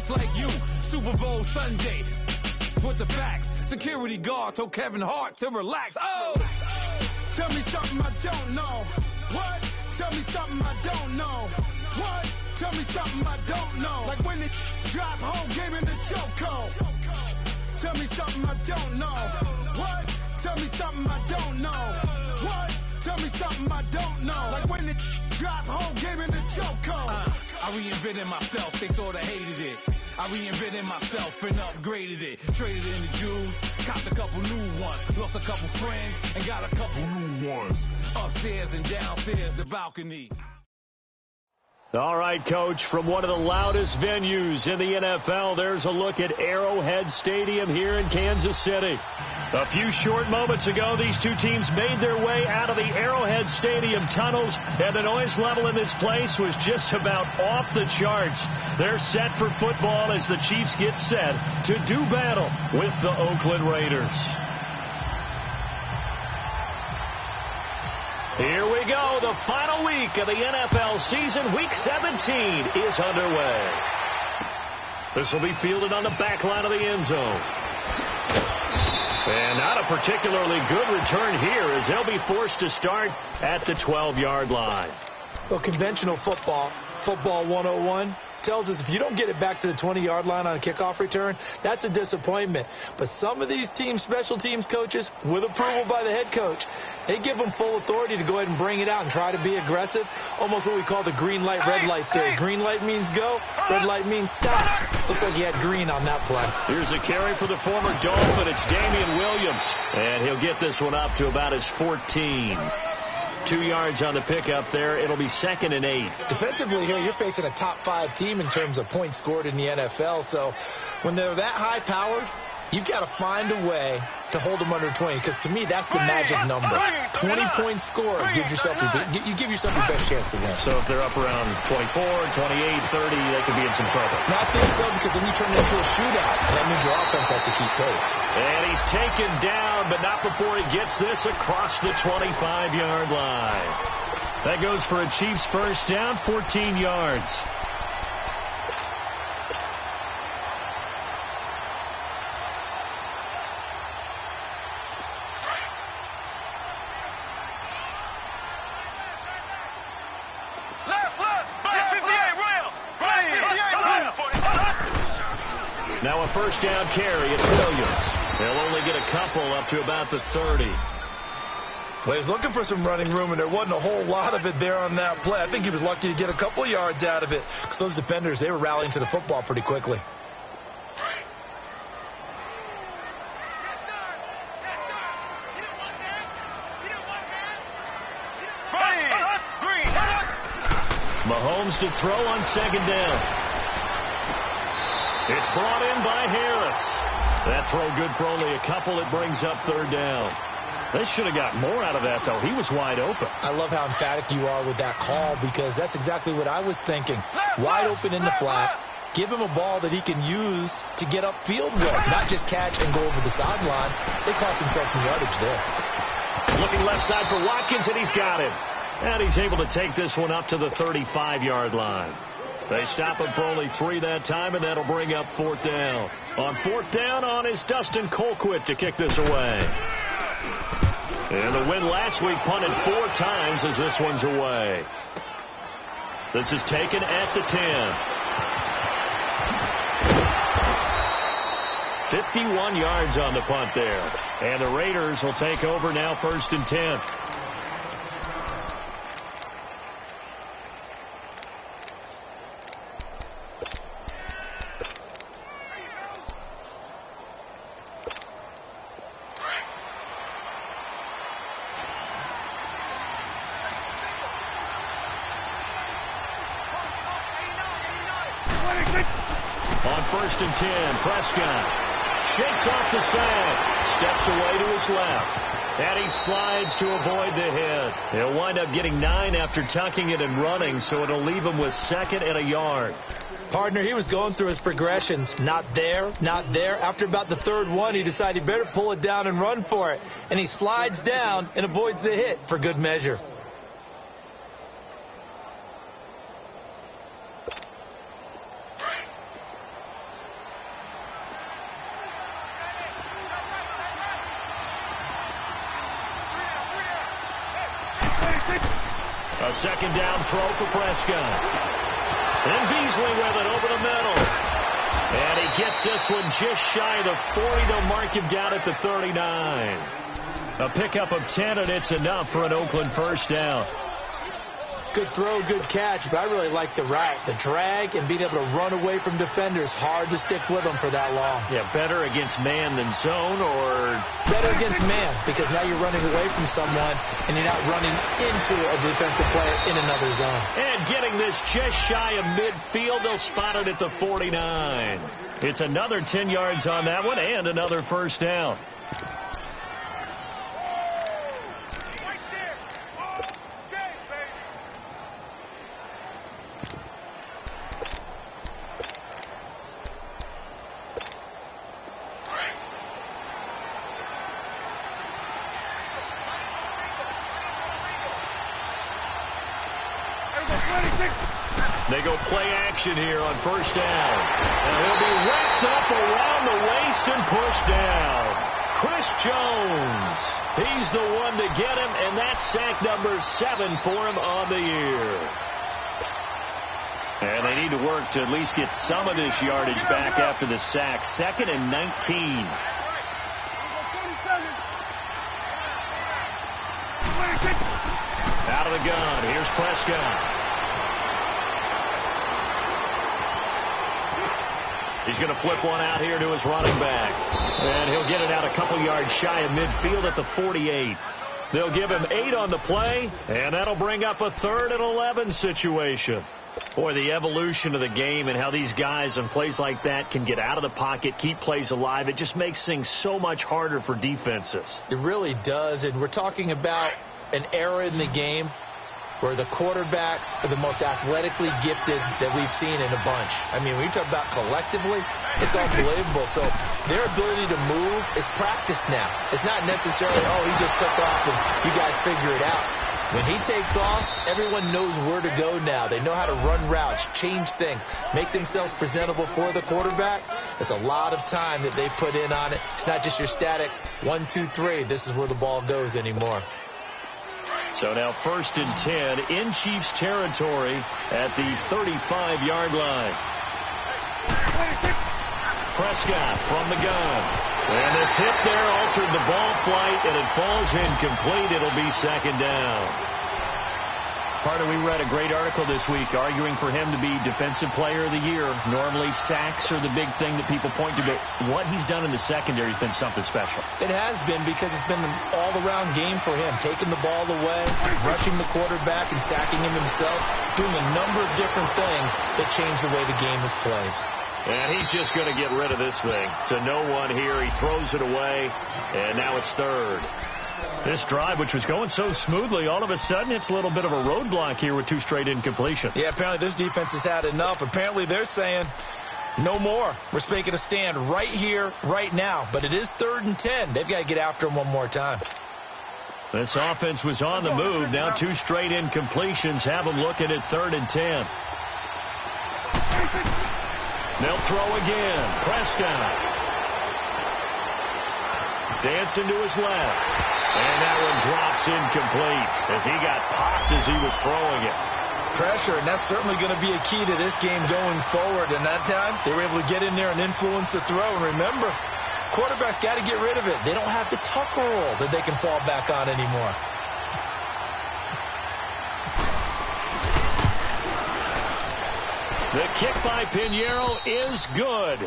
just like you. Super Bowl Sunday with the facts. Security guard told Kevin Hart to relax. Oh, tell me something I don't know. What? Tell me something I don't know. What? Tell me something I don't know. Like when it drop home game in the chokehold. Tell me something I don't know. What? Tell me something I don't know. What? Tell me something I don't know. Like when it drop home game in the chokehold. I reinvented myself, they sorta hated it. I reinvented myself and upgraded it. Traded in the Jews, copped a couple new ones. Lost a couple friends and got a couple new ones. Upstairs and downstairs, the balcony. All right, Coach, from one of the loudest venues in the NFL, there's a look at Arrowhead Stadium here in Kansas City. A few short moments ago, these two teams made their way out of the Arrowhead Stadium tunnels, and the noise level in this place was just about off the charts. They're set for football as the Chiefs get set to do battle with the Oakland Raiders. Here we go. The final week of the NFL season. Week 17 is underway. This will be fielded on the back line of the end zone. And not a particularly good return here as they'll be forced to start at the 12-yard line. Well, conventional football 101, tells us if you don't get it back to the 20-yard line on a kickoff return, that's a disappointment. But some of these teams, special teams coaches, with approval by the head coach, they give them full authority to go ahead and bring it out and try to be aggressive. Almost what we call the green light, red light theory. Green light means go, red light means stop. Looks like he had green on that play. Here's a carry for the former Dolphin. It's Damian Williams. And he'll get this one up to about his 14. 2 yards on the pickup there. It'll be 2nd and 8. Defensively here, you're facing a top 5 team in terms of points scored in the NFL. So when they're that high-powered, you've got to find a way to hold them under 20, because to me, that's the magic number. 20-point score gives yourself you give yourself your best chance to win. So if they're up around 24, 28, 30, they could be in some trouble. No, I think so, because then you turn it into a shootout, and that means your offense has to keep pace. And he's taken down, but not before he gets this across the 25-yard line. That goes for a Chiefs first down, 14 yards. Now a first down carry. It's Williams. They'll only get a couple up to about the 30. Well, he was looking for some running room, and there wasn't a whole lot of it there on that play. I think he was lucky to get a couple of yards out of it, because those defenders, they were rallying to the football pretty quickly. Mahomes to throw on 2nd down. It's brought in by Harris. That throw good for only a couple. It brings up 3rd down. They should have got more out of that, though. He was wide open. I love how emphatic you are with that call, because that's exactly what I was thinking. Wide open in the flat. Give him a ball that he can use to get upfield with, not just catch and go over the sideline. They cost themselves some yardage there. Looking left side for Watkins, and he's got it. And he's able to take this one up to the 35-yard line. They stop him for only 3 that time, and that'll bring up 4th down. On 4th down on is Dustin Colquitt to kick this away. And the win last week punted 4 times as this one's away. This is taken at the 10. 51 yards on the punt there. And the Raiders will take over now 1st and 10. On 1st and 10, Prescott shakes off the sack, steps away to his left, and he slides to avoid the hit. He'll wind up getting 9 after tucking it and running, so it'll leave him with 2nd and a yard. Partner, he was going through his progressions. Not there, not there. After about the 3rd one, he decided he better pull it down and run for it. And he slides down and avoids the hit for good measure. A second down throw for Prescott. And Beasley with it over the middle. And he gets this one just shy of the 40. They'll mark him down at the 39. A pickup of 10, and it's enough for an Oakland first down. Good throw, good catch, but I really like the route. The drag and being able to run away from defenders, hard to stick with them for that long. Yeah, better against man than zone, or? Better against man, because now you're running away from someone, and you're not running into a defensive player in another zone. And getting this just shy of midfield, they'll spot it at the 49. It's another 10 yards on that one, and another first down. They go play action here on first down. And he'll be wrapped up around the waist and pushed down. Chris Jones. He's the one to get him, and that's sack number 7 for him on the year. And they need to work to at least get some of this yardage back after the sack. 2nd and 19. Out of the gun. Here's Prescott. He's going to flip one out here to his running back. And he'll get it out a couple yards shy of midfield at the 48. They'll give him 8 on the play, and that'll bring up a 3rd and 11 situation. Boy, the evolution of the game and how these guys on plays like that can get out of the pocket, keep plays alive, it just makes things so much harder for defenses. It really does, and we're talking about an era in the game where the quarterbacks are the most athletically gifted that we've seen in a bunch. I mean, when you talk about collectively, it's unbelievable. So their ability to move is practiced now. It's not necessarily, oh, he just took off and you guys figure it out. When he takes off, everyone knows where to go now. They know how to run routes, change things, make themselves presentable for the quarterback. It's a lot of time that they put in on it. It's not just your static 1, 2, 3. This is where the ball goes anymore. So now 1st and 10 in Chiefs territory at the 35-yard line. Prescott from the gun. And the tip there altered the ball flight, and it falls incomplete. It'll be 2nd down. Carter, we read a great article this week arguing for him to be Defensive Player of the Year. Normally, sacks are the big thing that people point to, but what he's done in the secondary has been something special. It has been, because it's been an all-around game for him, taking the ball away, rushing the quarterback and sacking him himself, doing a number of different things that change the way the game is played. And he's just going to get rid of this thing. To no one here. He throws it away, and now it's 3rd. This drive, which was going so smoothly, all of a sudden it's a little bit of a roadblock here with 2 straight incompletions. Yeah, apparently this defense has had enough. Apparently they're saying no more. We're making a stand right here, right now. But it is 3rd and 10. They've got to get after him one more time. This offense was on the move. Now 2 straight incompletions have them looking at 3rd and 10. They'll throw again. Prescott. Dancing to his left. And that one drops incomplete as he got popped as he was throwing it. Pressure, and that's certainly going to be a key to this game going forward. And that time, they were able to get in there and influence the throw. And remember, quarterbacks got to get rid of it. They don't have the Tucker roll that they can fall back on anymore. The kick by Pinheiro is good.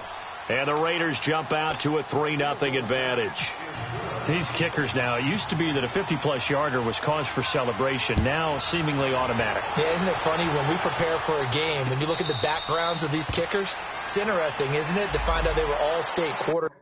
And the Raiders jump out to a 3-0 advantage. These kickers now, it used to be that a 50-plus yarder was cause for celebration. Now seemingly automatic. Yeah, isn't it funny when we prepare for a game, when you look at the backgrounds of these kickers? It's interesting, isn't it, to find out they were all-state quarterbacks.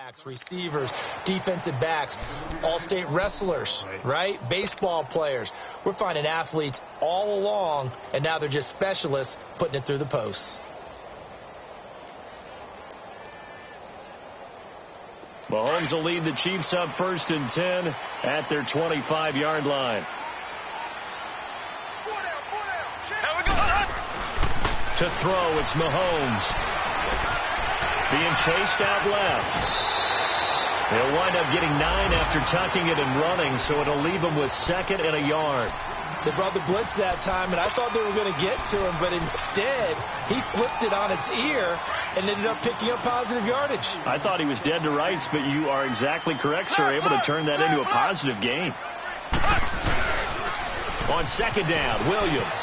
backs, receivers, defensive backs, all-state wrestlers, right? Baseball players. We're finding athletes all along, and now they're just specialists putting it through the posts. Mahomes will lead the Chiefs up 1st and 10 at their 25-yard line. To throw, it's Mahomes. Being chased out left. He'll wind up getting 9 after tucking it and running, so it'll leave him with 2nd and a yard. They brought the blitz that time, and I thought they were going to get to him, but instead he flipped it on its ear and ended up picking up positive yardage. I thought he was dead to rights, but you are exactly correct, sir. Able to turn that into a positive gain. On 2nd down, Williams.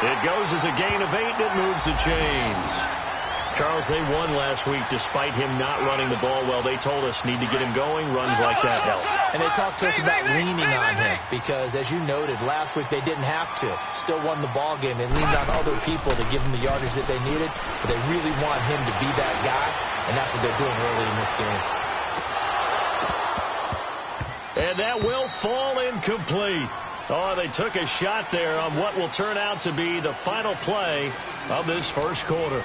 It goes as a gain of 8, and it moves the chains. Charles, they won last week despite him not running the ball well. They told us need to get him going. Runs like that help. And they talked to us about leaning on him because, as you noted, last week they didn't have to. Still won the ball game. They leaned on other people to give them the yardage that they needed, but they really want him to be that guy, and that's what they're doing early in this game. And that will fall incomplete. Oh, they took a shot there on what will turn out to be the final play of this first quarter.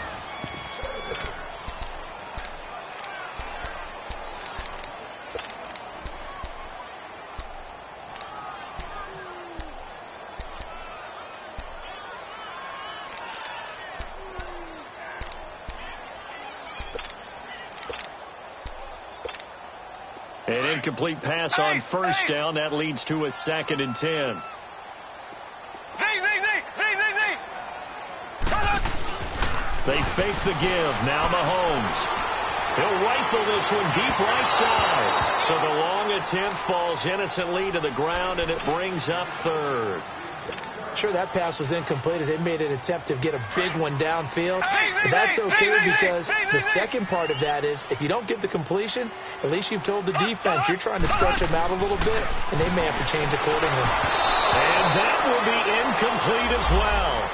An incomplete pass on 1st down. That leads to a 2nd and 10. They fake the give. Now Mahomes. He'll rifle this one deep right side. So the long attempt falls innocently to the ground, and it brings up 3rd. Sure, that pass was incomplete as they made an attempt to get a big one downfield. But that's okay because the second part of that is if you don't get the completion, at least you've told the defense you're trying to stretch them out a little bit, and they may have to change accordingly. And that will be incomplete as well.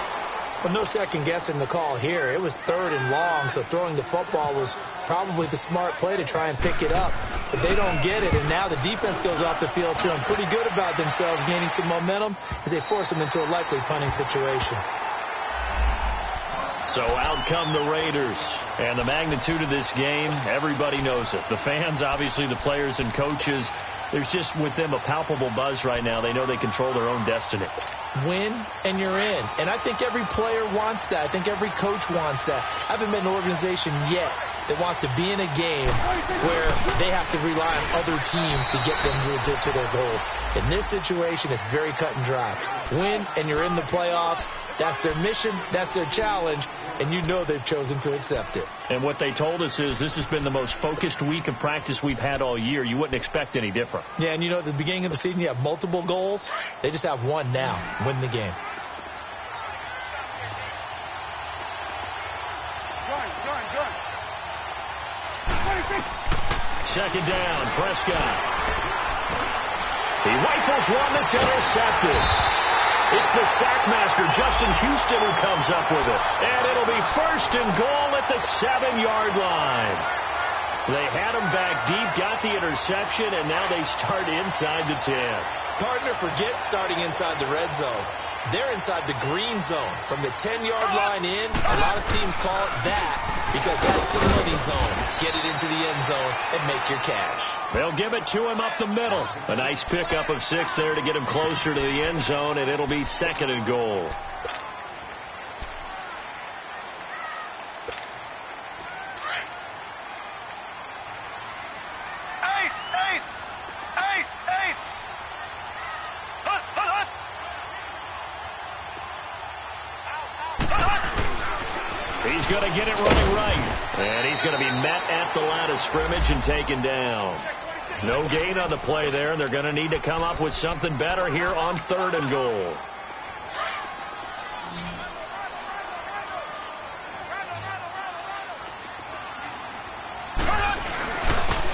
Well, no second guessing the call here. It was 3rd and long, so throwing the football was probably the smart play to try and pick it up. But they don't get it, and now the defense goes off the field feeling pretty good about themselves, gaining some momentum as they force them into a likely punting situation. So out come the Raiders. And the magnitude of this game, everybody knows it. The fans, obviously the players and coaches, there's just with them a palpable buzz right now. They know they control their own destiny. Win and you're in. And I think every player wants that. I think every coach wants that. I haven't met an organization yet that wants to be in a game where they have to rely on other teams to get them to their goals. In this situation, it's very cut and dry. Win and you're in the playoffs. That's their mission. That's their challenge. And you know they've chosen to accept it. And what they told us is this has been the most focused week of practice we've had all year. You wouldn't expect any different. Yeah, and you know at the beginning of the season you have multiple goals. They just have one now. Win the game. Second down, Prescott. He rifles one that's intercepted. It's the sackmaster, Justin Houston, who comes up with it. And it'll be 1st and goal at the 7-yard line. They had him back deep, got the interception, and now they start inside the 10. Partner, forget starting inside the red zone. They're inside the green zone. From the 10-yard line in, a lot of teams call it that because that's the money zone. Get it into the end zone and make your cash. They'll give it to him up the middle. A nice pickup of 6 there to get him closer to the end zone, and it'll be 2nd and goal. He's going to get it running right. And he's going to be met at the line of scrimmage and taken down. No gain on the play there. They're going to need to come up with something better here on 3rd and goal.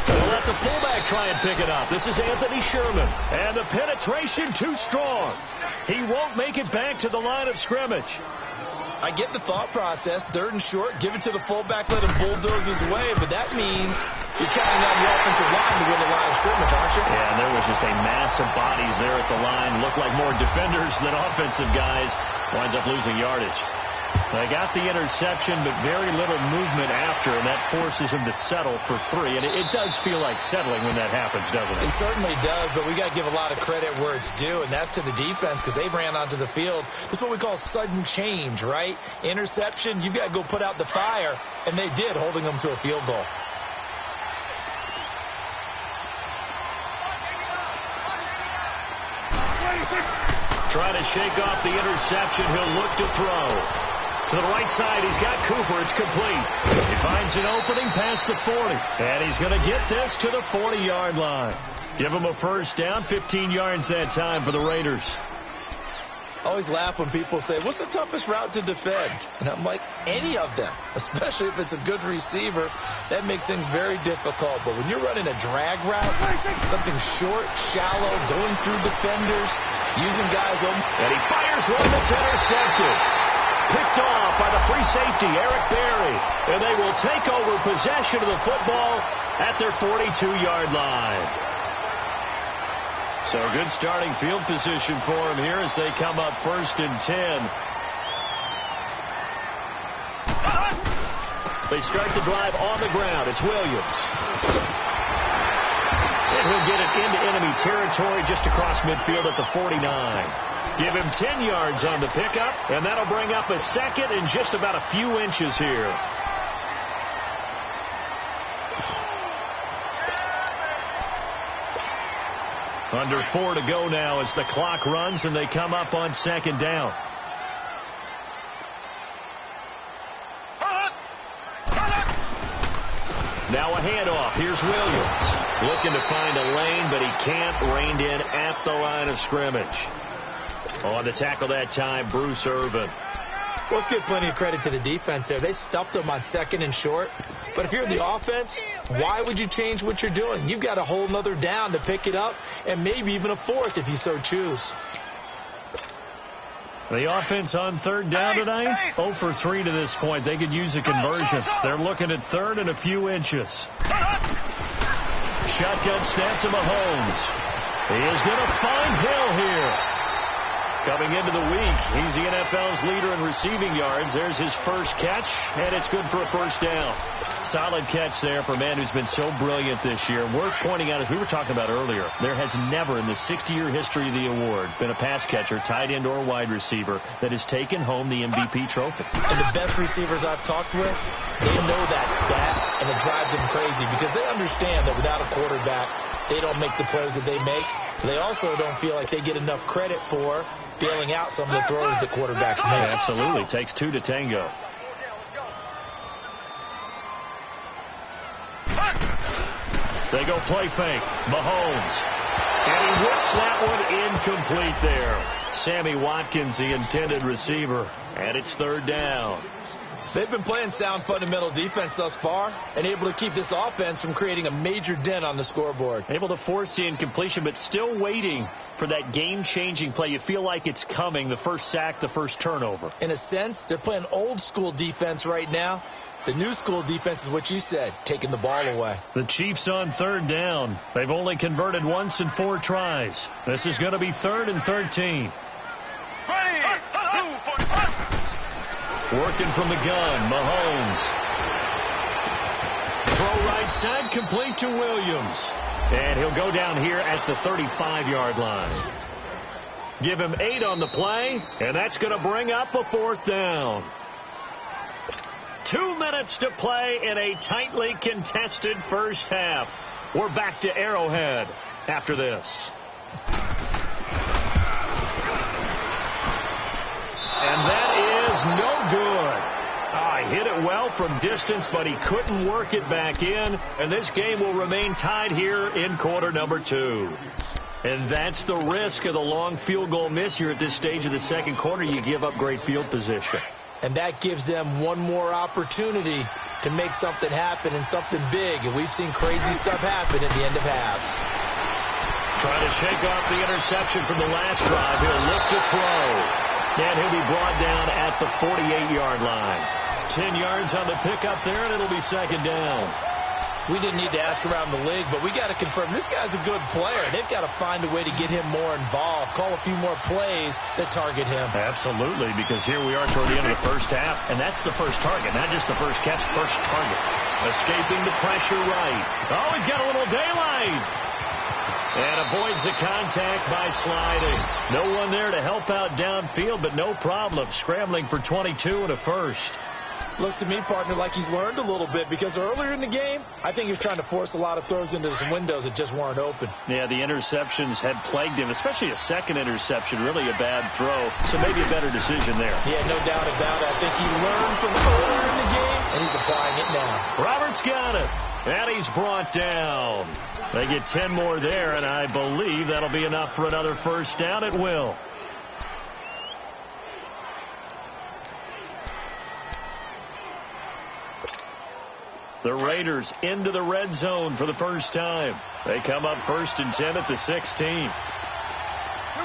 They'll let the fullback try and pick it up. This is Anthony Sherman. And the penetration too strong. He won't make it back to the line of scrimmage. I get the thought process. 3rd and short, give it to the fullback, let him bulldoze his way. But that means you're counting on the offensive line to win the line of scrimmage, aren't you? Yeah, and there was just a mass of bodies there at the line. Looked like more defenders than offensive guys. Winds up losing yardage. They got the interception, but very little movement after, and that forces him to settle for 3. And it does feel like settling when that happens, doesn't it? It certainly does, but we got to give a lot of credit where it's due, and that's to the defense because they ran onto the field. This is what we call sudden change, right? Interception, you've got to go put out the fire, and they did, holding them to a field goal. Trying to shake off the interception. He'll look to throw. To the right side, he's got Cooper. It's complete. He finds an opening past the 40. And he's going to get this to the 40-yard line. Give him a first down, 15 yards that time for the Raiders. I always laugh when people say, what's the toughest route to defend? And I'm like, any of them, especially if it's a good receiver. That makes things very difficult. But when you're running a drag route, something short, shallow, going through defenders, using guys on. And he fires one that's intercepted. Picked off by the free safety, Eric Berry. And they will take over possession of the football at their 42-yard line. So good starting field position for him here as they come up 1st and 10. They start the drive on the ground. It's Williams. And he'll get it into enemy territory just across midfield at the 49. Give him 10 yards on the pickup, and that'll bring up a second and just about a few inches here. Under 4 to go now as the clock runs, and they come up on 2nd down. Now a handoff. Here's Williams. Looking to find a lane, but he can't. Reined in at the line of scrimmage. On the tackle that time, Bruce Irvin. Well, let's give plenty of credit to the defense there. They stuffed them on 2nd and short. But if you're the offense, why would you change what you're doing? You've got a whole nother down to pick it up, and maybe even a 4th if you so choose. The offense on 3rd down tonight, 0 for 3 to this point. They could use a conversion. They're looking at 3rd and a few inches. Shotgun snap to Mahomes. He is going to find Hill here. Coming into the week, he's the NFL's leader in receiving yards. There's his first catch, and it's good for a first down. Solid catch there for a man who's been so brilliant this year. Worth pointing out, as we were talking about earlier, there has never in the 60-year history of the award been a pass catcher, tight end, or wide receiver that has taken home the MVP trophy. And the best receivers I've talked with, they know that stat, and it drives them crazy because they understand that without a quarterback, they don't make the plays that they make. They also don't feel like they get enough credit for bailing out some of the throws the quarterbacks make. Absolutely. Takes 2 to tango. They go play fake. Mahomes. And he whips that one incomplete there. Sammy Watkins, the intended receiver. And it's 3rd down. They've been playing sound fundamental defense thus far and able to keep this offense from creating a major dent on the scoreboard. Able to force the incompletion, but still waiting for that game-changing play. You feel like it's coming, the first sack, the first turnover. In a sense, they're playing old-school defense right now. The new school defense is what you said, taking the ball away. The Chiefs on 3rd down. They've only converted once in 4 tries. This is going to be 3rd and 13. Working from the gun, Mahomes. Throw right side, complete to Williams. And he'll go down here at the 35-yard line. Give him 8 on the play, and that's going to bring up a 4th down. 2 minutes to play in a tightly contested first half. We're back to Arrowhead after this. And that is no good. He hit it well from distance, but he couldn't work it back in. And this game will remain tied here in quarter number 2. And that's the risk of the long field goal miss here at this stage of the second quarter. You give up great field position. And that gives them one more opportunity to make something happen and something big. And we've seen crazy stuff happen at the end of halves. Trying to shake off the interception from the last drive. He'll look to throw. And he'll be brought down at the 48-yard line. 10 yards on the pickup there, and it'll be second down. We didn't need to ask around the league, but we got to confirm this guy's a good player. They've got to find a way to get him more involved, call a few more plays that target him. Absolutely, because here we are toward the end of the first half, and that's the first target, not just the first catch, first target. Escaping the pressure right. Oh, he's got a little daylight. And avoids the contact by sliding. No one there to help out downfield, but no problem. Scrambling for 22 and a first. Looks to me, partner, like he's learned a little bit, because earlier in the game, I think he was trying to force a lot of throws into some windows that just weren't open. Yeah, the interceptions had plagued him, especially a second interception, really a bad throw. So maybe a better decision there. Yeah, no doubt about it. I think he learned from earlier in the game, and he's applying it now. Roberts got it, and he's brought down. They get 10 more there, and I believe that'll be enough for another first down. It will. The Raiders into the red zone for the first time. They come up 1st and 10 at the 16. Here we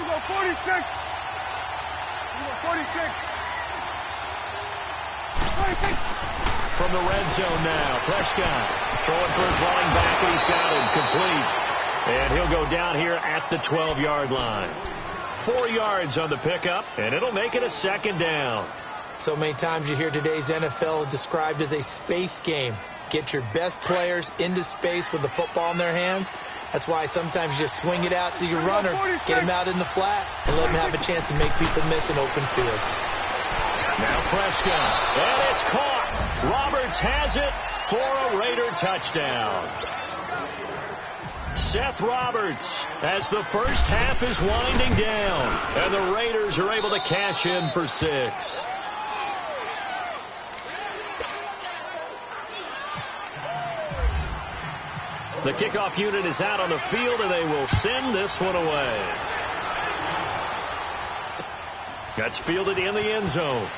go, 46. Here we go, 46. 46. From the red zone now, Prescott throwing for his running back, and he's got him complete. And he'll go down here at the 12-yard line. 4 yards on the pickup, and it'll make it a second down. So many times you hear today's NFL described as a space game. Get your best players into space with the football in their hands. That's why sometimes you just swing it out to your runner, get him out in the flat, and let him have a chance to make people miss an open field. Now Prescott, and it's caught. Roberts has it for a Raider touchdown. Seth Roberts, as the first half is winding down, and the Raiders are able to cash in for 6. The kickoff unit is out on the field, and they will send this one away. That's fielded in the end zone.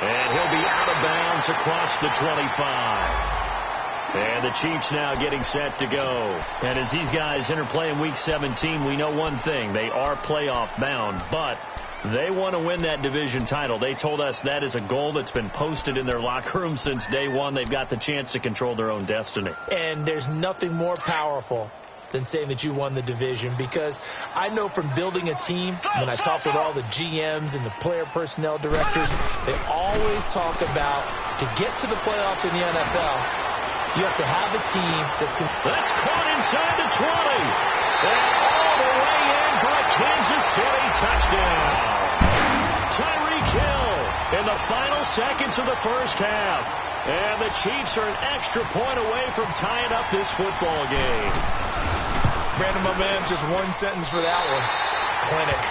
And he'll be out of bounds across the 25. And the Chiefs now getting set to go. And as these guys interplay in Week 17, we know one thing. They are playoff bound, but they want to win that division title. They told us that is a goal that's been posted in their locker room since day one. They've got the chance to control their own destiny. And there's nothing more powerful than saying that you won the division, because I know from building a team, when I talk with all the GMs and the player personnel directors, they always talk about, to get to the playoffs in the NFL, you have to have a team that's... That's caught inside the 20. And all the way in for a Kansas City touchdown. Tyreek Hill in the final seconds of the first half. And the Chiefs are an extra point away from tying up this football game. Brandon, my man, just one sentence for that one. Clinic.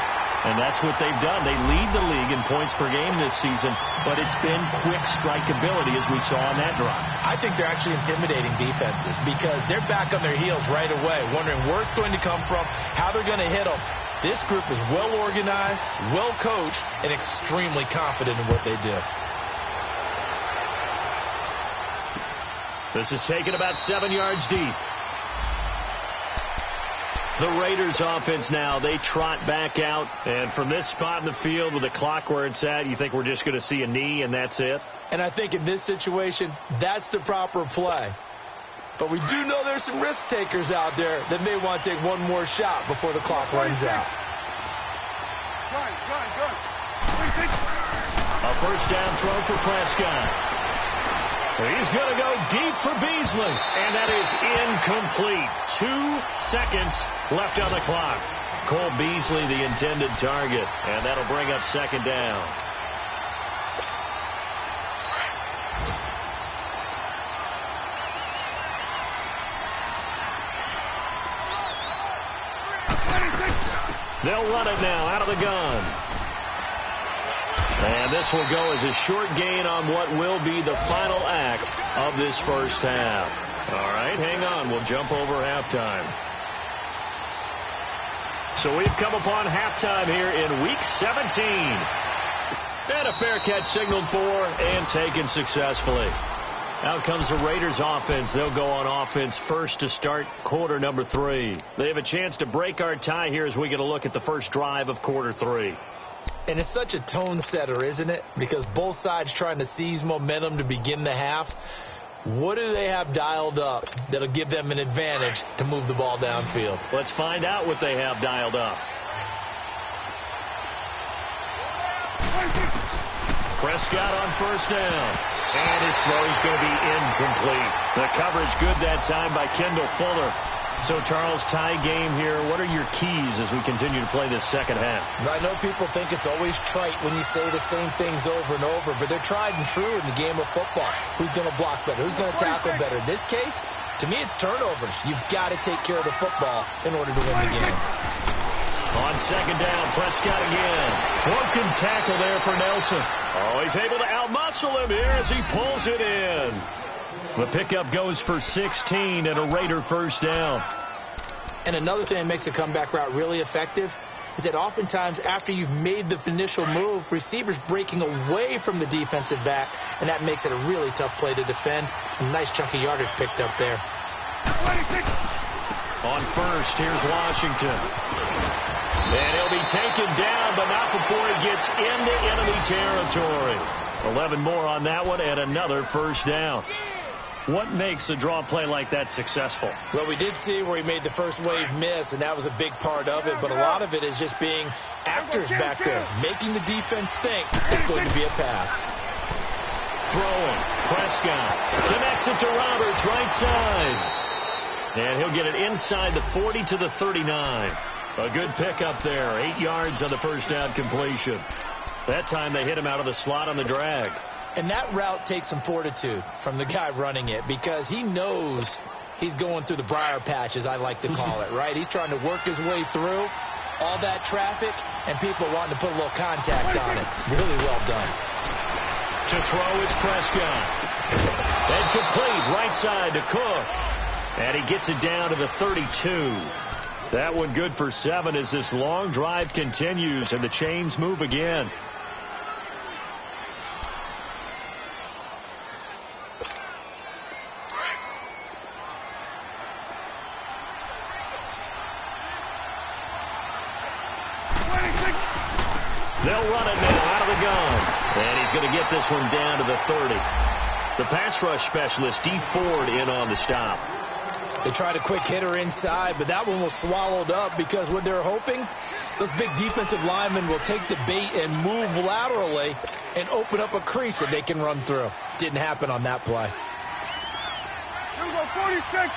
And that's what they've done. They lead the league in points per game this season, but it's been quick strikeability as we saw on that drive. I think they're actually intimidating defenses, because they're back on their heels right away, wondering where it's going to come from, how they're going to hit them. This group is well organized, well coached, and extremely confident in what they do. This is taken about 7 yards deep. The Raiders offense now, they trot back out. And from this spot in the field with the clock where it's at, you think we're just going to see a knee and that's it? And I think in this situation, that's the proper play. But we do know there's some risk takers out there that may want to take one more shot before the clock runs out. A first down throw for Prescott. He's going to go deep for Beasley, and that is incomplete. 2 seconds left on the clock. Cole Beasley, the intended target, and that'll bring up second down. They'll run it now out of the gun. And this will go as a short gain on what will be the final act of this first half. All right, hang on. We'll jump over halftime. So we've come upon halftime here in Week 17. And a fair catch signaled for and taken successfully. Out comes the Raiders offense. They'll go on offense first to start quarter number 3. They have a chance to break our tie here as we get a look at the first drive of quarter 3. And it's such a tone setter, isn't it? Because both sides trying to seize momentum to begin the half. What do they have dialed up that'll give them an advantage to move the ball downfield? Let's find out what they have dialed up. Prescott on first down. And his throw is going to be incomplete. The coverage good that time by Kendall Fuller. So, Charles, tie game here. What are your keys as we continue to play this second half? I know people think it's always trite when you say the same things over and over, but they're tried and true in the game of football. Who's going to block better? Who's going to tackle better? In this case, to me, it's turnovers. You've got to take care of the football in order to win the game. On second down, Prescott again. Broken tackle there for Nelson. Oh, he's able to outmuscle him here as he pulls it in. The pickup goes for 16 and a Raider first down. And another thing that makes the comeback route really effective is that oftentimes after you've made the initial move, receivers breaking away from the defensive back, and that makes it a really tough play to defend. A nice chunk of yardage picked up there. On first, here's Washington. And he'll be taken down, but not before he gets into enemy territory. 11 more on that one and another first down. What makes a draw play like that successful? Well, we did see where he made the first wave miss, and that was a big part of it. But a lot of it is just being actors back there, making the defense think it's going to be a pass. Throwing. Prescott connects it to Roberts, right side. And he'll get it inside the 40 to the 39. A good pickup there. 8 yards on the first down completion. That time they hit him out of the slot on the drag. And that route takes some fortitude from the guy running it because he knows he's going through the briar patch, as I like to call it, right? He's trying to work his way through all that traffic and people wanting to put a little contact on it. Really well done. To throw is Prescott. And complete right side to Cook. And he gets it down to the 32. That one good for 7 as this long drive continues and the chains move again. They'll run it now out of the gun. And he's going to get this one down to the 30. The pass rush specialist, D. Ford, in on the stop. They tried a quick hitter inside, but that one was swallowed up because what they're hoping, those big defensive linemen will take the bait and move laterally and open up a crease that they can run through. Didn't happen on that play. Here we go, 46.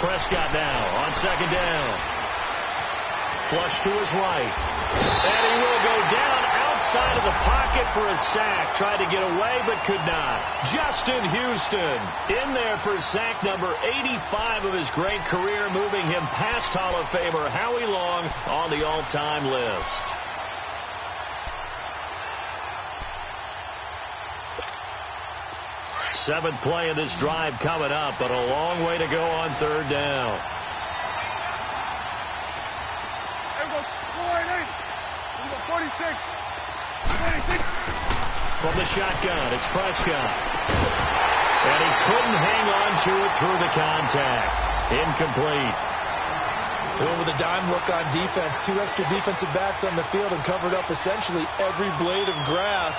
Prescott now on second down. Flush to his right. And he will go down outside of the pocket for a sack. Tried to get away, but could not. Justin Houston in there for sack number 85 of his great career, moving him past Hall of Famer Howie Long on the all-time list. Seventh play of this drive coming up, but a long way to go on third down. From the shotgun, it's Prescott. And he couldn't hang on to it through the contact. Incomplete. Doing with a dime look on defense. 2 extra defensive backs on the field and covered up essentially every blade of grass.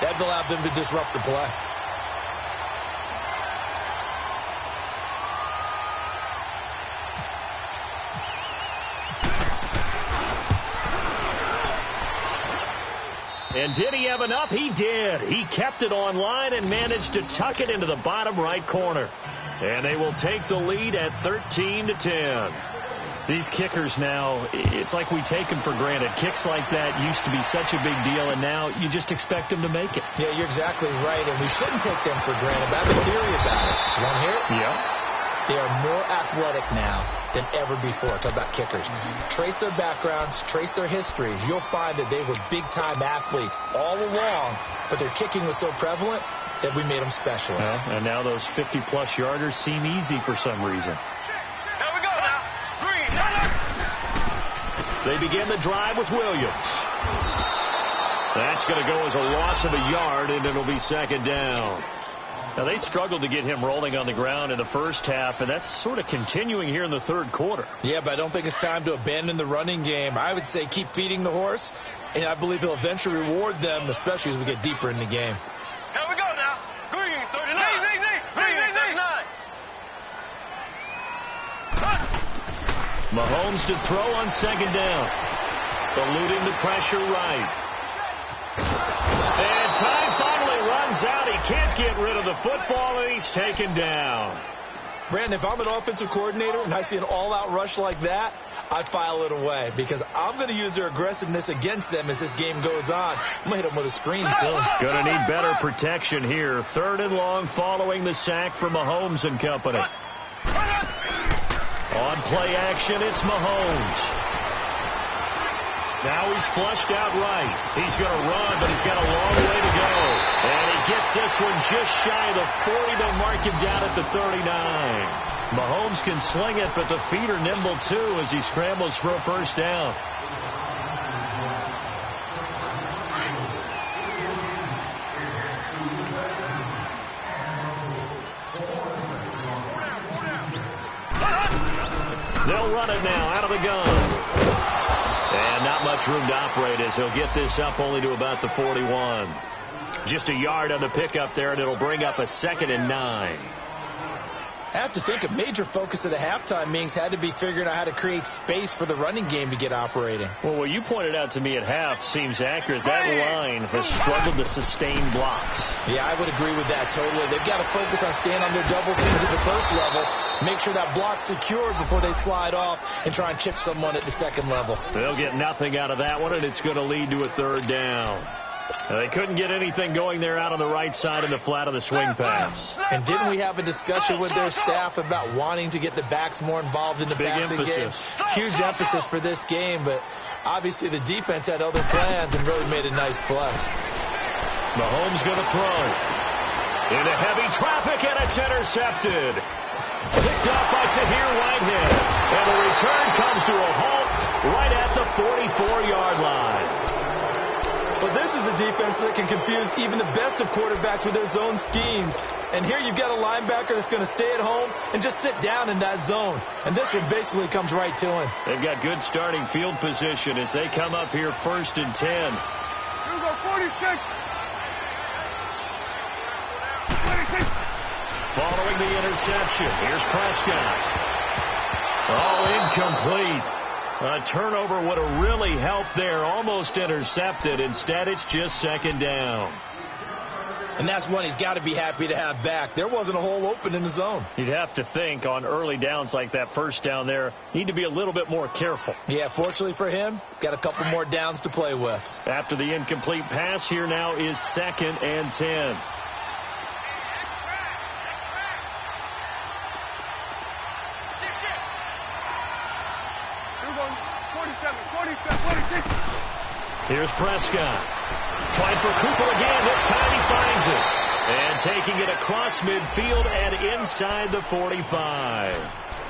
That allowed them to disrupt the play. And did he have enough? He did. He kept it on line and managed to tuck it into the bottom right corner. And they will take the lead at 13-10. These kickers now, it's like we take them for granted. Kicks like that used to be such a big deal, and now you just expect them to make it. Yeah, you're exactly right, and we shouldn't take them for granted. But I have a theory about it. You want to hear it? Yeah. They are more athletic now than ever before. Talk about kickers. Trace their backgrounds, trace their histories. You'll find that they were big-time athletes all along, but their kicking was so prevalent that we made them specialists. Well, and now those 50-plus yarders seem easy for some reason. Here we go now. Green. They begin the drive with Williams. That's going to go as a loss of a yard, and it'll be second down. Now, they struggled to get him rolling on the ground in the first half, and that's sort of continuing here in the third quarter. Yeah, but I don't think it's time to abandon the running game. I would say keep feeding the horse, and I believe he'll eventually reward them, especially as we get deeper in the game. Here we go now. Green, 39. Green, 39. Mahomes to throw on second down. Eluding the pressure right. And time finally runs out. He can't get rid of the football, and he's taken down. Brandon, if I'm an offensive coordinator and I see an all-out rush like that, I file it away because I'm going to use their aggressiveness against them as this game goes on. I'm going to hit them with a screen soon. Going to need better protection here. Third and long following the sack from Mahomes and company. On play action, it's Mahomes. Now he's flushed out right. He's going to run, but he's got a long way to go. And he gets this one just shy of the 40. They'll mark him down at the 39. Mahomes can sling it, but the feet are nimble too as he scrambles for a first down. They'll run it now out of the gun. And not much room to operate as he'll get this up only to about the 41. Just a yard on the pickup there, and it'll bring up a 2nd and 9. I have to think a major focus of the halftime meetings had to be figuring out how to create space for the running game to get operating. Well, what you pointed out to me at half seems accurate. That line has struggled to sustain blocks. Yeah, I would agree with that totally. They've got to focus on staying on their double teams at the first level, make sure that block's secured before they slide off and try and chip someone at the second level. They'll get nothing out of that one, and it's going to lead to a third down. They couldn't get anything going there out on the right side in the flat of the swing pass. And didn't we have a discussion with their staff about wanting to get the backs more involved in the passing game? Huge emphasis for this game, but obviously the defense had other plans and really made a nice play. Mahomes going to throw. Into heavy traffic, and it's intercepted. Picked up by Tahir Whitehead. And the return comes to a halt right at the 44-yard line. But this is a defense that can confuse even the best of quarterbacks with their zone schemes. And here you've got a linebacker that's going to stay at home and just sit down in that zone. And this one basically comes right to him. They've got good starting field position as they come up here 1st and 10. Here we go, 46. Following the interception, here's Prescott. Oh, incomplete. A turnover would have really helped there. Almost intercepted. Instead, it's just 2nd down. And that's one he's got to be happy to have back. There wasn't a hole open in the zone. You'd have to think on early downs like that first down there, need to be a little bit more careful. Yeah, fortunately for him, got a couple more downs to play with. After the incomplete pass, here now is 2nd and 10. Here's Prescott. Trying for Cooper again. This time he finds it. And taking it across midfield and inside the 45.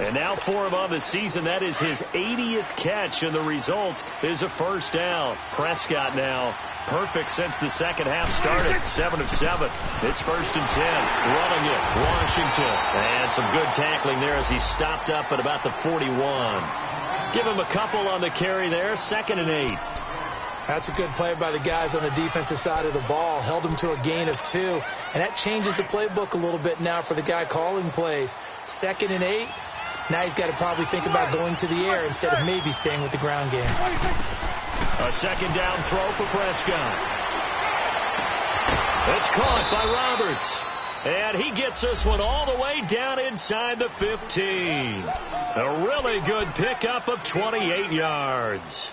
And now for him on the season, that is his 80th catch, and the result is a first down. Prescott now perfect since the second half started. 7 of 7. It's 1st and 10. Running it, Washington. And some good tackling there as he stopped up at about the 41. Give him a couple on the carry there. 2nd and 8. That's a good play by the guys on the defensive side of the ball. Held him to a gain of 2. And that changes the playbook a little bit now for the guy calling plays. 2nd and 8. Now he's got to probably think about going to the air instead of maybe staying with the ground game. A 2nd down throw for Prescott. It's caught by Roberts. And he gets this one all the way down inside the 15. A really good pickup of 28 yards.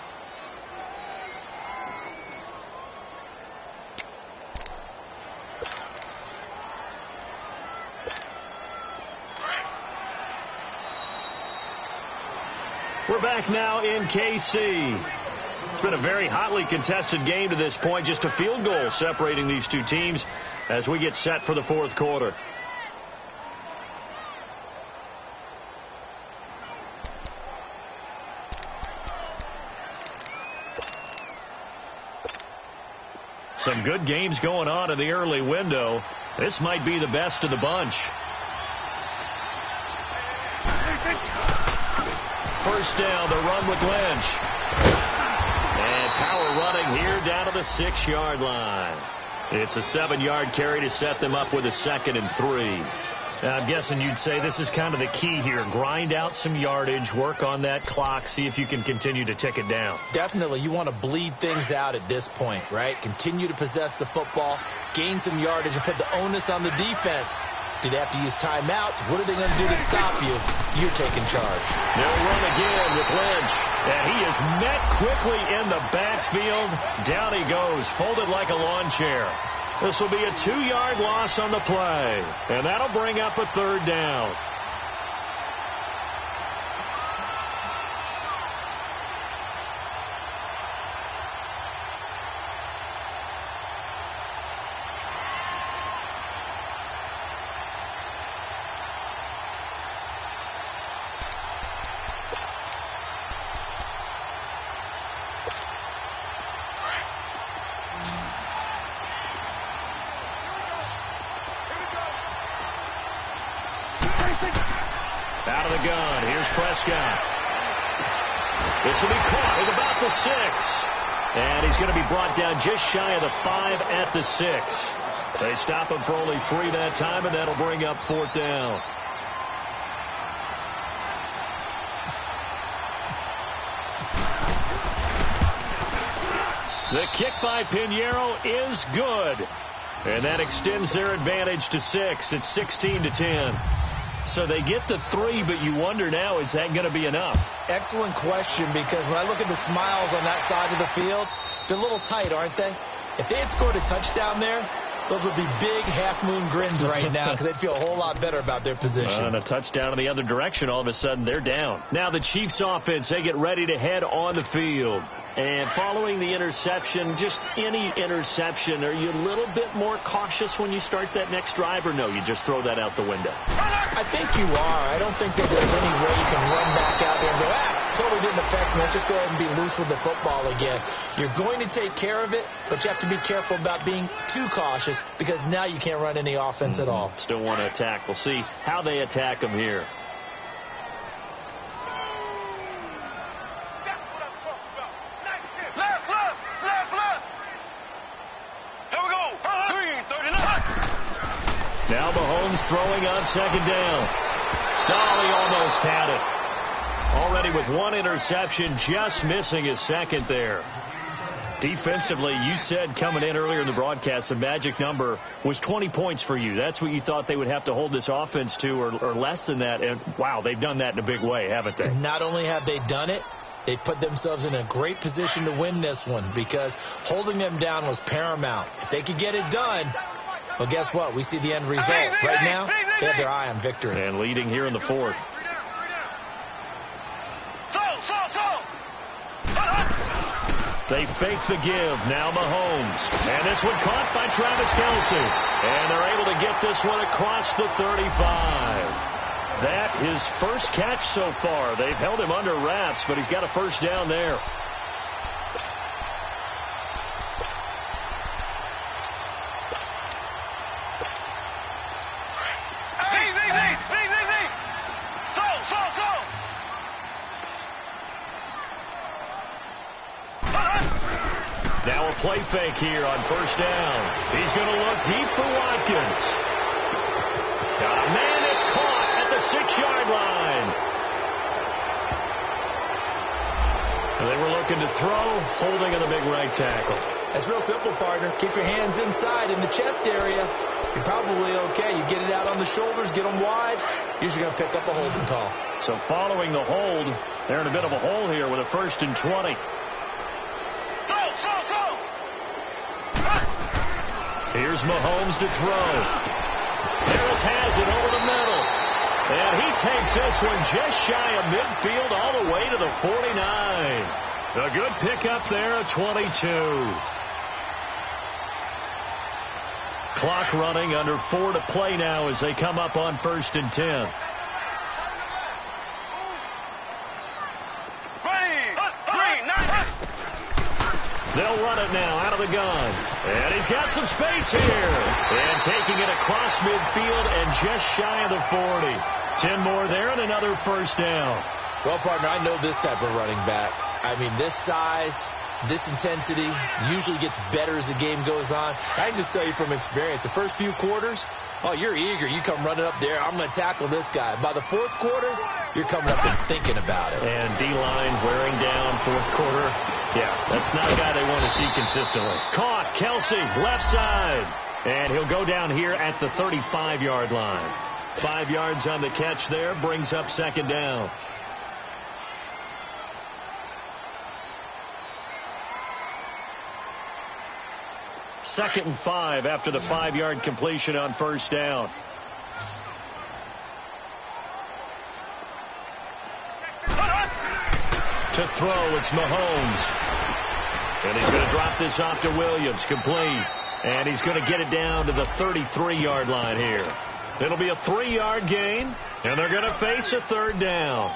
We're back now in KC. It's been a very hotly contested game to this point. Just a field goal separating these two teams as we get set for the fourth quarter. Some good games going on in the early window. This might be the best of the bunch. First down, the run with Lynch. And power running here down to the 6-yard line. It's a 7-yard carry to set them up with a 2nd and 3. Now, I'm guessing you'd say this is kind of the key here. Grind out some yardage, work on that clock, see if you can continue to tick it down. Definitely. You want to bleed things out at this point, right? Continue to possess the football, gain some yardage, and put the onus on the defense. Do they have to use timeouts? What are they going to do to stop you? You're taking charge. They'll run again with Lynch. And he is met quickly in the backfield. Down he goes, folded like a lawn chair. This will be a 2-yard loss on the play. And that'll bring up a 3rd down. Out of the gun. Here's Prescott. This will be caught at about the 6. And he's going to be brought down just shy of the 5 at the 6. They stop him for only 3 that time, and that'll bring up 4th down. The kick by Pinheiro is good. And that extends their advantage to 6. It's 16-10. So they get the 3, but you wonder now, is that going to be enough? Excellent question, because when I look at the smiles on that side of the field, they're a little tight, aren't they? If they had scored a touchdown there, those would be big half-moon grins right now because they'd feel a whole lot better about their position. And a touchdown in the other direction, all of a sudden they're down. Now the Chiefs offense, they get ready to head on the field. And following the interception, just any interception, are you a little bit more cautious when you start that next drive, or no, you just throw that out the window? I think you are. I don't think that there's any way you can run back out there and go, totally didn't affect me. Let's just go ahead and be loose with the football again. You're going to take care of it, but you have to be careful about being too cautious because now you can't run any offense at all. Still want to attack. We'll see how they attack them here. Now Mahomes throwing on 2nd down. Oh, he almost had it. Already with 1 interception, just missing his 2nd there. Defensively, you said coming in earlier in the broadcast, the magic number was 20 points for you. That's what you thought they would have to hold this offense to, or less than that. And, wow, they've done that in a big way, haven't they? Not only have they done it, they put themselves in a great position to win this one because holding them down was paramount. If they could get it done, well, guess what? We see the end result. Right now, they have their eye on victory. And leading here in the 4th. They fake the give. Now Mahomes. And this one caught by Travis Kelce. And they're able to get this one across the 35. That his first catch so far. They've held him under wraps, but he's got a first down there. Now a play fake here on first down. He's going to look deep for Watkins. Man, it's caught at the 6-yard line. And they were looking to throw, holding in the big right tackle. That's real simple, partner. Keep your hands inside in the chest area. You're probably okay. You get it out on the shoulders, get them wide. Usually going to pick up a holding call. So following the hold, they're in a bit of a hole here with a 1st and 20. Here's Mahomes to throw. Harris has it over the middle. And he takes this one just shy of midfield all the way to the 49. A good pickup there at 22. Clock running, under 4 to play now as they come up on 1st and 10. They'll run it now out of the gun. And he's got some space here. And taking it across midfield and just shy of the 40. 10 more there and another first down. Well, partner, I know this type of running back. I mean, this size, this intensity usually gets better as the game goes on. I can just tell you from experience, the first few quarters, oh, you're eager. You come running up there. I'm going to tackle this guy. By the fourth quarter, you're coming up and thinking about it. And D-line wearing down fourth quarter. Yeah, that's not a guy they want to see consistently. Caught, Kelsey, left side. And he'll go down here at the 35-yard line. 5 yards on the catch there, brings up second down. Second and 5 after the 5-yard completion on first down. To throw, it's Mahomes. And he's going to drop this off to Williams, complete. And he's going to get it down to the 33-yard line here. It'll be a 3-yard gain, and they're going to face a third down.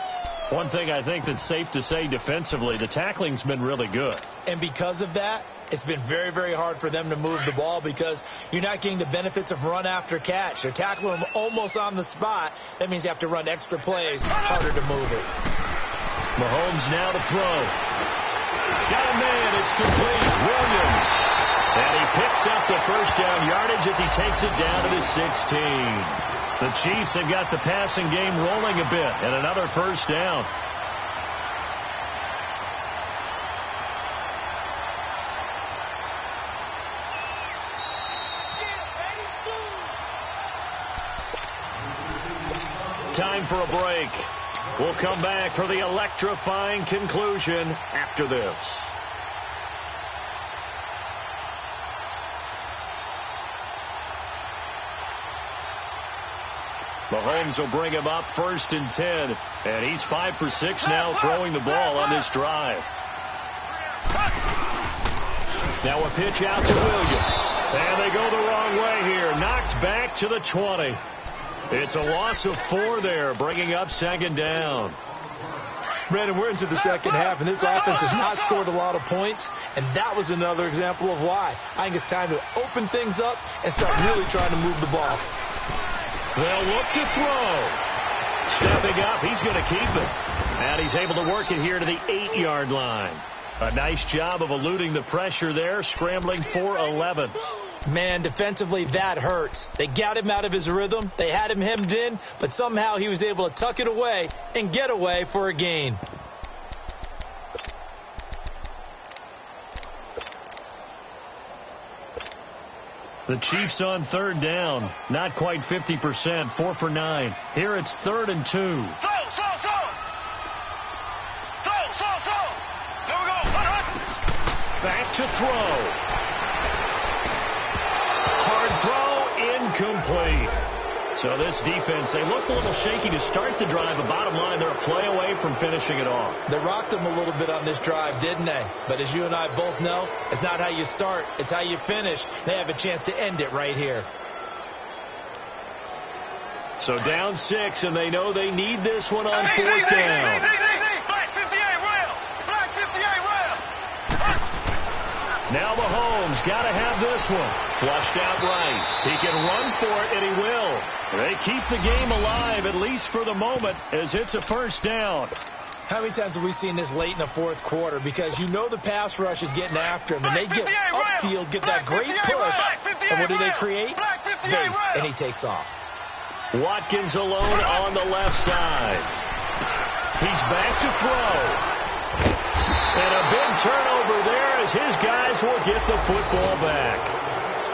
One thing I think that's safe to say defensively, the tackling's been really good. And because of that, it's been very, very hard for them to move the ball because you're not getting the benefits of run after catch. They're tackling them almost on the spot. That means you have to run extra plays, harder to move it. Mahomes now to throw. Got a man, it's complete. Williams. And he picks up the first down yardage as he takes it down to the 16. The Chiefs have got the passing game rolling a bit, and another first down. Time for a break. We'll come back for the electrifying conclusion after this. Mahomes will bring him up first and 10. And he's 5 for 6 now throwing the ball on this drive. Now a pitch out to Williams. And they go the wrong way here. Knocked back to the 20. It's a loss of 4 there, bringing up second down. Brandon, we're into the second half, and this offense has not scored a lot of points, and that was another example of why. I think it's time to open things up and start really trying to move the ball. They'll look to throw. Stepping up, he's going to keep it. And he's able to work it here to the 8-yard line. A nice job of eluding the pressure there, scrambling for 11. Man, defensively, that hurts. They got him out of his rhythm. They had him hemmed in, but somehow he was able to tuck it away and get away for a gain. The Chiefs on third down. Not quite 50%, 4 for 9. Here it's 3rd and 2. Throw! There we go. Back to throw. Hard throw, incomplete. So this defense, they looked a little shaky to start the drive, but bottom line, they're a play away from finishing it off. They rocked them a little bit on this drive, didn't they? But as you and I both know, it's not how you start, it's how you finish. They have a chance to end it right here. So down 6, and they know they need this one on 4th down. Black 58 rail. Black 58 rail. Now Mahomes got to have this one. Flushed out right. He can run for it, and he will. They keep the game alive, at least for the moment, as it's a first down. How many times have we seen this late in the fourth quarter? Because you know the pass rush is getting after him, and they get upfield, get that great push, and what do they create? Space, and he takes off. Watkins alone on the left side. He's back to throw. And a big turnover there as his guys will get the football back.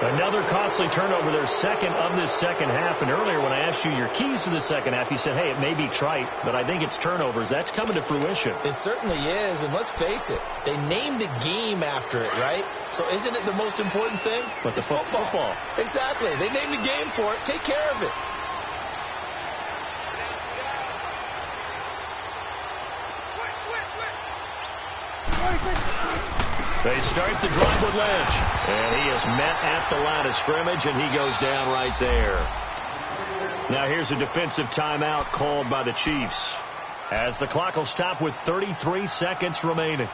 Another costly turnover, their second of this second half. And earlier when I asked you your keys to the second half, you said, hey, it may be trite, but I think it's turnovers. That's coming to fruition. It certainly is, and let's face it, they named the game after it, right? So isn't it the most important thing? But the football. Exactly. They named the game for it. Take care of it. They start the drive with Lynch. And he is met at the line of scrimmage, and he goes down right there. Now here's a defensive timeout called by the Chiefs, as the clock will stop with 33 seconds remaining.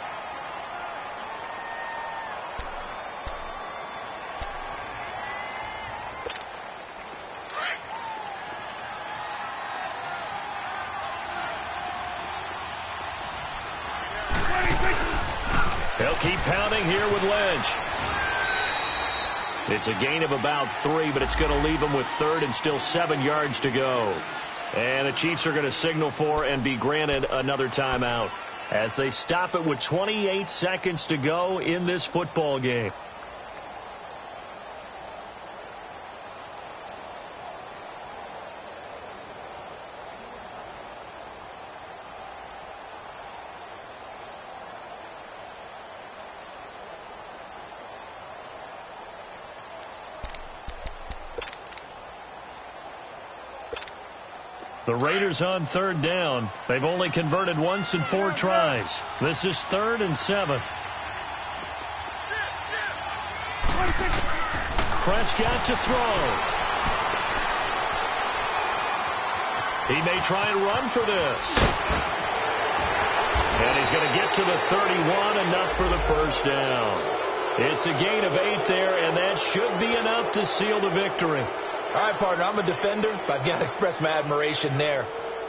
They'll keep pounding here with Lynch. It's a gain of about 3, but it's going to leave them with 3rd and still 7 yards to go. And the Chiefs are going to signal for and be granted another timeout as they stop it with 28 seconds to go in this football game. The Raiders on 3rd down. They've only converted once in 4 tries. This is 3rd and 7. Prescott to throw. He may try and run for this. And he's going to get to the 31, enough for the first down. It's a gain of 8 there, and that should be enough to seal the victory. All right, partner, I'm a defender, but I've got to express my admiration there.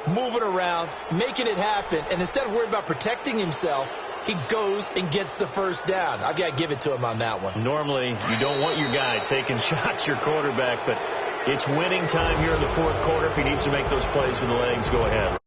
Moving around, making it happen, and instead of worried about protecting himself, he goes and gets the first down. I've got to give it to him on that one. Normally, you don't want your guy taking shots, your quarterback, but it's winning time here in the 4th quarter. If he needs to make those plays with the legs, go ahead.